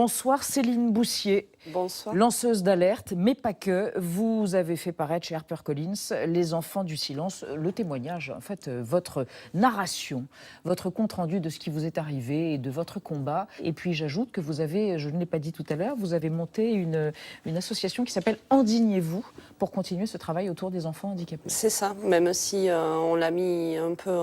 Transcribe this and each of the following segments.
Bonsoir Céline Boussier. Bonsoir. Lanceuse d'alerte, mais pas que. Vous avez fait paraître chez HarperCollins Les Enfants du Silence, le témoignage, en fait, votre narration, votre compte-rendu de ce qui vous est arrivé et de votre combat. Et puis j'ajoute que vous avez, je ne l'ai pas dit tout à l'heure, vous avez monté une association qui s'appelle Endignez-vous pour continuer ce travail autour des enfants handicapés. C'est ça, même si on l'a mis un peu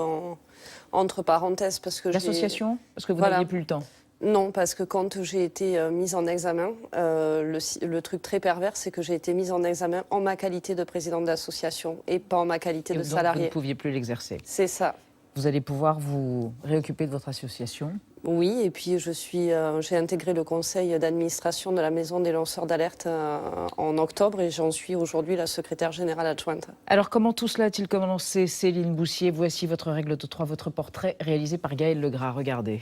entre parenthèses parce que l'association, parce que vous voilà. n'aviez plus le temps. Non, parce que quand j'ai été mise en examen, le truc très pervers, c'est que j'ai été mise en examen en ma qualité de présidente d'association et pas en ma qualité de salariée. Vous ne pouviez plus l'exercer. C'est ça. Vous allez pouvoir vous réoccuper de votre association. Oui, et puis j'ai intégré le conseil d'administration de la Maison des lanceurs d'alerte en octobre et j'en suis aujourd'hui la secrétaire générale adjointe. Alors comment tout cela a-t-il commencé, Céline Boussier? Voici votre règle de 3, votre portrait réalisé par Gaël Legras. Regardez.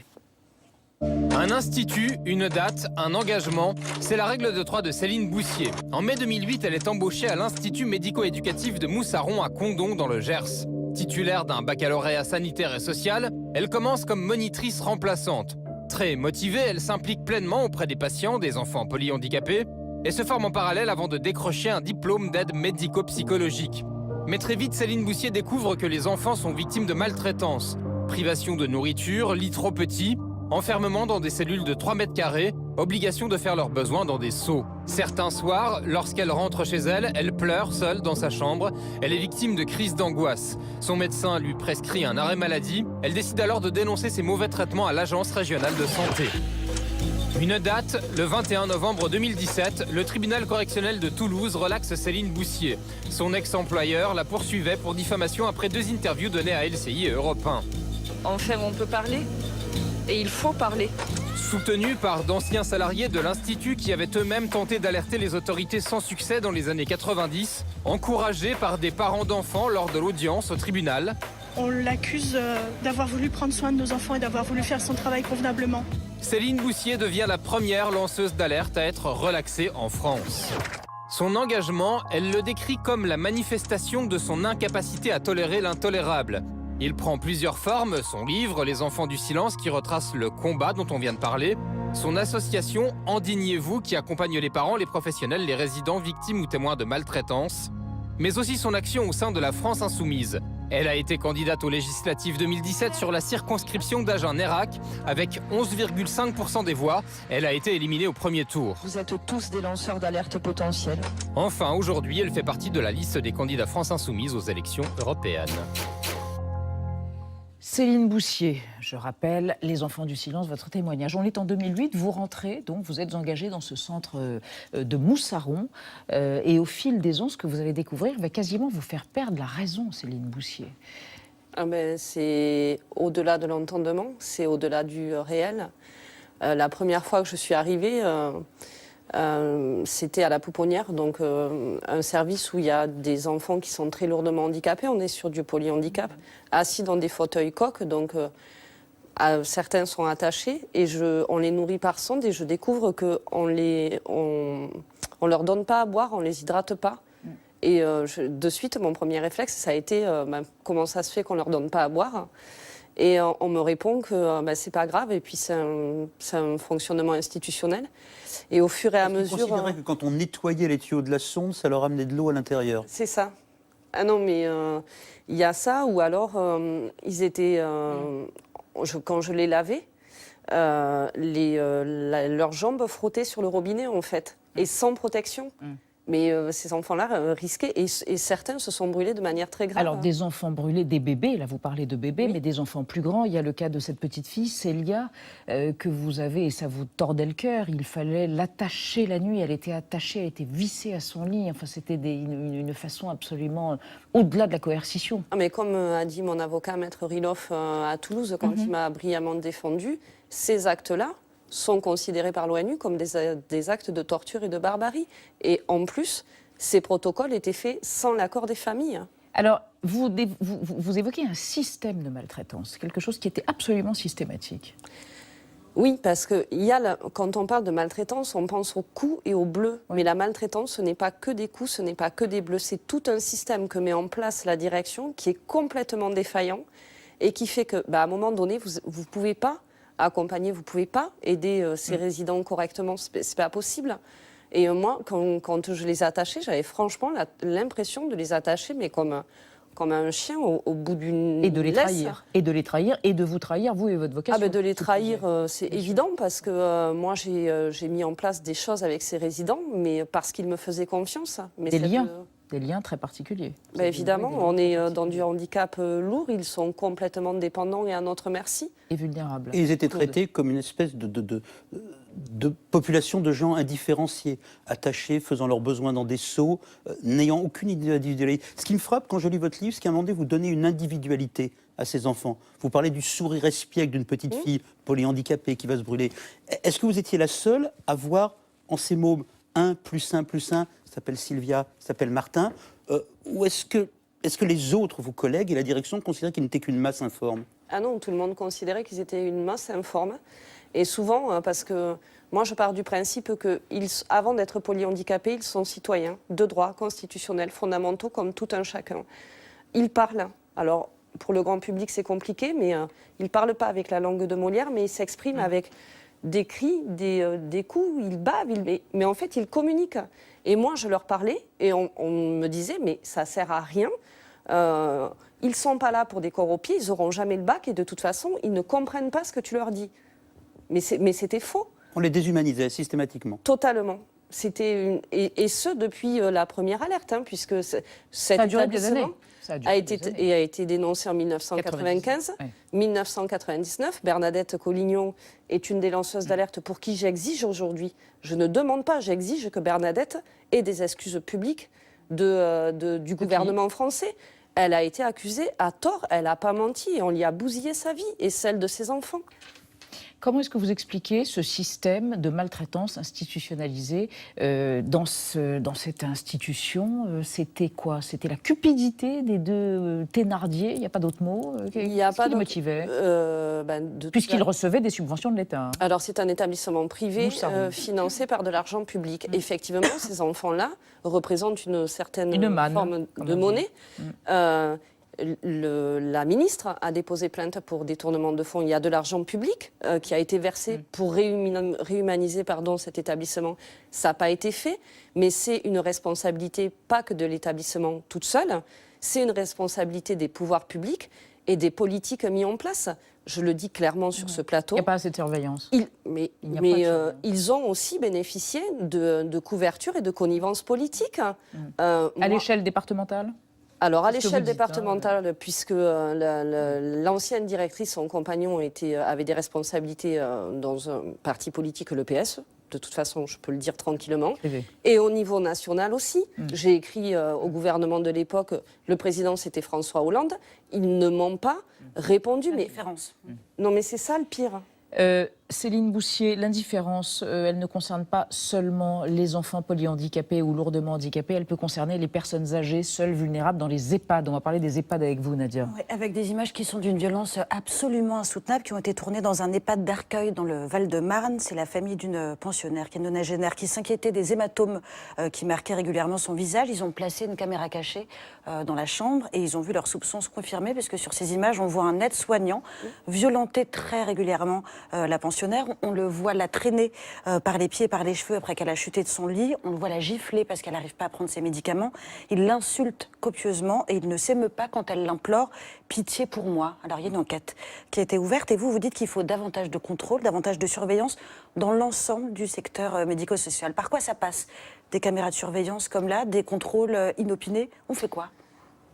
Un institut, une date, un engagement, c'est la règle de 3 de Céline Boussier. En mai 2008, elle est embauchée à l'Institut médico-éducatif de Moussaron à Condom dans le Gers. Titulaire d'un baccalauréat sanitaire et social, elle commence comme monitrice remplaçante. Très motivée, elle s'implique pleinement auprès des patients, des enfants polyhandicapés, et se forme en parallèle avant de décrocher un diplôme d'aide médico-psychologique. Mais très vite, Céline Boussier découvre que les enfants sont victimes de maltraitance. Privation de nourriture, lits trop petits, enfermement dans des cellules de 3 mètres carrés, obligation de faire leurs besoins dans des seaux. Certains soirs, lorsqu'elle rentre chez elle, elle pleure seule dans sa chambre. Elle est victime de crises d'angoisse. Son médecin lui prescrit un arrêt maladie. Elle décide alors de dénoncer ces mauvais traitements à l'Agence régionale de santé. Une date, le 21 novembre 2017, le tribunal correctionnel de Toulouse relaxe Céline Boussier. Son ex-employeur la poursuivait pour diffamation après 2 interviews données à LCI et Europe 1. Enfin, on peut parler. Et il faut parler. Soutenu par d'anciens salariés de l'Institut qui avaient eux-mêmes tenté d'alerter les autorités sans succès dans les années 90, encouragé par des parents d'enfants lors de l'audience au tribunal. On l'accuse d'avoir voulu prendre soin de nos enfants et d'avoir voulu faire son travail convenablement. Céline Boussier devient la première lanceuse d'alerte à être relaxée en France. Son engagement, elle le décrit comme la manifestation de son incapacité à tolérer l'intolérable. Il prend plusieurs formes, son livre « Les enfants du silence » qui retrace le combat dont on vient de parler, son association « Endignez-vous » qui accompagne les parents, les professionnels, les résidents, victimes ou témoins de maltraitance, mais aussi son action au sein de la France insoumise. Elle a été candidate aux législatives 2017 sur la circonscription d'Agen-Nérac. Avec 11,5% des voix, elle a été éliminée au premier tour. Vous êtes tous des lanceurs d'alerte potentiels. Enfin, aujourd'hui, elle fait partie de la liste des candidats France insoumise aux élections européennes. Céline Boussier, je rappelle, Les Enfants du Silence, votre témoignage. On est en 2008, vous rentrez, donc vous êtes engagée dans ce centre de Moussaron. Et au fil des ans, ce que vous allez découvrir va quasiment vous faire perdre la raison, Céline Boussier. C'est au-delà de l'entendement, c'est au-delà du réel. La première fois que je suis arrivée, c'était à la Pouponnière, donc un service où il y a des enfants qui sont très lourdement handicapés. On est sur du polyhandicap, assis dans des fauteuils coques, donc certains sont attachés et on les nourrit par sonde et je découvre qu'on leur donne pas à boire, on les hydrate pas. Et de suite, mon premier réflexe, ça a été comment ça se fait qu'on leur donne pas à boire? Et on me répond que c'est pas grave, et puis c'est un fonctionnement institutionnel. Et au fur et à mesure... Vous considérez que quand on nettoyait les tuyaux de la sonde, ça leur amenait de l'eau à l'intérieur? C'est ça. Ah non, mais il y a ça, ou alors ils étaient... quand je les lavais, leurs jambes frottaient sur le robinet, en fait, et sans protection. Mais ces enfants-là risquaient, et certains se sont brûlés de manière très grave. Alors, des enfants brûlés, des bébés, là vous parlez de bébés, oui. Mais des enfants plus grands. Il y a le cas de cette petite fille, Célia, que vous avez, et ça vous tordait le cœur. Il fallait l'attacher la nuit, elle était attachée, elle était vissée à son lit. Enfin, c'était une façon absolument au-delà de la coercition. Mais comme a dit mon avocat, Maître Riloff, à Toulouse, quand il m'a brillamment défendu, ces actes-là sont considérés par l'ONU comme des actes de torture et de barbarie. Et en plus, ces protocoles étaient faits sans l'accord des familles. Alors, vous évoquez un système de maltraitance, quelque chose qui était absolument systématique. Oui, parce que quand on parle de maltraitance, on pense aux coups et aux bleus. Oui. Mais la maltraitance, ce n'est pas que des coups, ce n'est pas que des bleus. C'est tout un système que met en place la direction qui est complètement défaillant et qui fait que, à un moment donné, vous ne pouvez pas accompagner, vous ne pouvez pas aider ces résidents correctement, ce n'est pas possible. Et moi, quand je les attachais, j'avais franchement l'impression de les attacher, mais comme un chien au bout d'une Et de les laisse. trahir. Et de les trahir, et de vous trahir, vous et votre vocation. De les trahir, c'est évident, parce que moi, j'ai mis en place des choses avec ces résidents, mais parce qu'ils me faisaient confiance. Mais Des liens très particuliers. Évidemment, on est dans du handicap lourd, ils sont complètement dépendants et à notre merci. Et vulnérables. Et ils étaient traités comme une espèce de population de gens indifférenciés, attachés, faisant leurs besoins dans des seaux, n'ayant aucune individualité. Ce qui me frappe quand je lis votre livre, c'est qu'à un moment donné, vous donnez une individualité à ces enfants. Vous parlez du sourire espiègle d'une petite fille polyhandicapée qui va se brûler. Est-ce que vous étiez la seule à voir en ces mômes 1 + 1 + 1, s'appelle Sylvia, s'appelle Martin, ou est-ce que les autres, vos collègues et la direction, considéraient qu'ils n'étaient qu'une masse informe? Ah non, tout le monde considérait qu'ils étaient une masse informe. Et souvent, parce que moi je pars du principe qu'avant d'être polyhandicapés, ils sont citoyens de droits constitutionnels fondamentaux comme tout un chacun. Ils parlent. Alors, pour le grand public, c'est compliqué, mais ils ne parlent pas avec la langue de Molière, mais ils s'expriment avec des cris, des coups, ils bavent, mais en fait, ils communiquent. Et moi, je leur parlais, et on me disait, mais ça ne sert à rien. Ils ne sont pas là pour des corps aux pieds, ils n'auront jamais le bac, et de toute façon, ils ne comprennent pas ce que tu leur dis. Mais c'était faux. On les déshumanisait systématiquement. Totalement. Et ce, depuis la première alerte, puisque cet a duré des années. établissement a été dénoncé en 1995. 1999, Bernadette Collignon est une des lanceuses d'alerte pour qui j'exige aujourd'hui. Je ne demande pas, j'exige que Bernadette ait des excuses publiques du gouvernement français. Elle a été accusée à tort, elle n'a pas menti, et on lui a bousillé sa vie et celle de ses enfants. Comment est-ce que vous expliquez ce système de maltraitance institutionnalisé dans cette institution? C'était quoi? C'était la cupidité des deux Thénardier? Il n'y a pas d'autre mot? Qu'est-ce qui les motivait? Puisqu'ils recevaient des subventions de l'État. Alors c'est un établissement privé financé par de l'argent public. Effectivement, ces enfants-là représentent une certaine forme de monnaie. La ministre a déposé plainte pour détournement de fonds. Il y a de l'argent public qui a été versé pour réhumaniser cet établissement. Ça n'a pas été fait, mais c'est une responsabilité pas que de l'établissement toute seule, c'est une responsabilité des pouvoirs publics et des politiques mis en place. Je le dis clairement sur ce plateau. Il n'y a pas assez de surveillance. Ils ont aussi bénéficié de couverture et de connivence politique. À l'échelle départementale? Alors, à l'échelle départementale, puisque l'ancienne directrice, son compagnon, avait des responsabilités dans un parti politique, le PS, de toute façon, je peux le dire tranquillement, et au niveau national aussi. J'ai écrit au gouvernement de l'époque, le président, c'était François Hollande, ils ne m'ont pas répondu. Non, mais c'est ça le pire. Céline Boussier, l'indifférence, elle ne concerne pas seulement les enfants polyhandicapés ou lourdement handicapés, elle peut concerner les personnes âgées, seules, vulnérables dans les EHPAD. On va parler des EHPAD avec vous, Nadia. Oui, avec des images qui sont d'une violence absolument insoutenable, qui ont été tournées dans un EHPAD d'Arcueil, dans le Val-de-Marne. C'est la famille d'une pensionnaire, qui est nonagénaire, qui s'inquiétait des hématomes qui marquaient régulièrement son visage. Ils ont placé une caméra cachée dans la chambre et ils ont vu leurs soupçons se confirmer, parce que sur ces images, on voit un aide-soignant violenter très régulièrement la pensionnaire. On le voit la traîner par les pieds et par les cheveux après qu'elle a chuté de son lit. On le voit la gifler parce qu'elle n'arrive pas à prendre ses médicaments. Il l'insulte copieusement et il ne s'émeut pas quand elle l'implore. Pitié pour moi. Alors il y a une enquête qui a été ouverte et vous dites qu'il faut davantage de contrôle, davantage de surveillance dans l'ensemble du secteur médico-social. Par quoi ça passe? Des caméras de surveillance comme là, des contrôles inopinés? On fait quoi?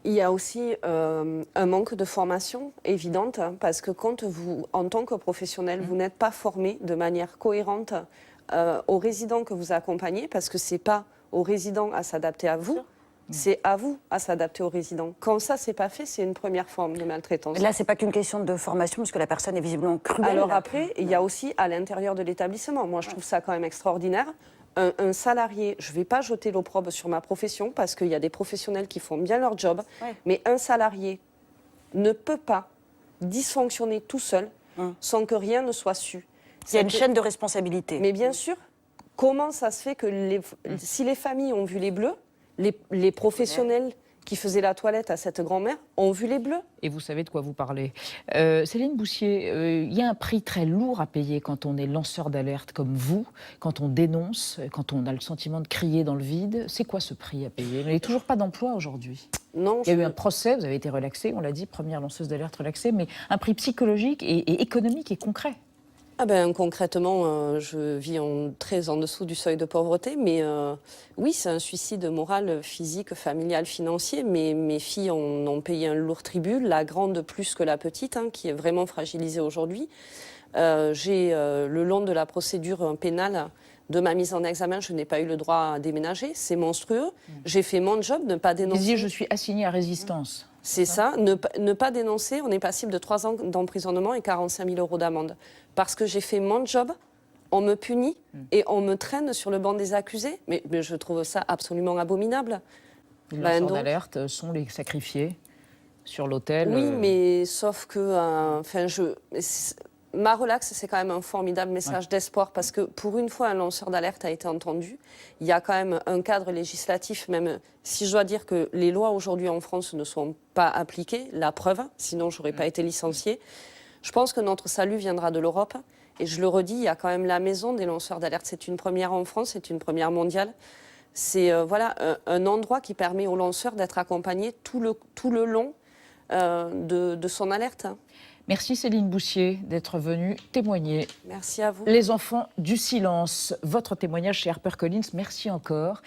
Il y a aussi un manque de formation évidente, parce que quand vous, en tant que professionnel, vous n'êtes pas formé de manière cohérente aux résidents que vous accompagnez, parce que ce n'est pas aux résidents à s'adapter à vous, c'est à vous à s'adapter aux résidents. Quand ça, c'est pas fait, c'est une première forme de maltraitance. Là, c'est pas qu'une question de formation, parce que la personne est visiblement cruelle. Alors après, il y a aussi à l'intérieur de l'établissement. Moi, je trouve ça quand même extraordinaire. Un salarié, je ne vais pas jeter l'opprobre sur ma profession, parce qu'il y a des professionnels qui font bien leur job, mais un salarié ne peut pas dysfonctionner tout seul sans que rien ne soit su. Il y a une chaîne de responsabilité. Mais bien sûr, comment ça se fait que si les familles ont vu les bleus, les professionnels qui faisaient la toilette à cette grand-mère ont vu les bleus. Et vous savez de quoi vous parlez. Céline Boussier, il y a un prix très lourd à payer quand on est lanceur d'alerte comme vous, quand on dénonce, quand on a le sentiment de crier dans le vide. C'est quoi ce prix à payer? Vous n'avez toujours pas d'emploi aujourd'hui. Non, Il y a eu un procès, vous avez été relaxée, on l'a dit, première lanceuse d'alerte relaxée, mais un prix psychologique et économique et concret. Ah ben, concrètement, je vis très en dessous du seuil de pauvreté, mais oui, c'est un suicide moral, physique, familial, financier. Mais mes filles ont payé un lourd tribut, la grande plus que la petite, hein, qui est vraiment fragilisée aujourd'hui. J'ai, le long de la procédure pénale de ma mise en examen, je n'ai pas eu le droit à déménager. C'est monstrueux. J'ai fait mon job, ne pas Vous dénoncer. disiez, je suis assignée à résistance. C'est ça, ne pas dénoncer, on est passible de 3 ans d'emprisonnement et 45 000 € d'amende. Parce que j'ai fait mon job, on me punit et on me traîne sur le banc des accusés. Mais je trouve ça absolument abominable. Les Ben lanceurs donc. d'alerte sont les sacrifiés sur l'autel. Oui, mais sauf que, ma relaxe, c'est quand même un formidable message d'espoir parce que pour une fois, un lanceur d'alerte a été entendu. Il y a quand même un cadre législatif, même si je dois dire que les lois aujourd'hui en France ne sont pas appliquées, la preuve, sinon je n'aurais pas été licenciée. Je pense que notre salut viendra de l'Europe. Et je le redis, il y a quand même la maison des lanceurs d'alerte. C'est une première en France, c'est une première mondiale. C'est un endroit qui permet aux lanceurs d'être accompagnés tout le long de son alerte. Merci Céline Boussier d'être venue témoigner. Merci à vous. Les enfants du silence, votre témoignage chez HarperCollins, merci encore.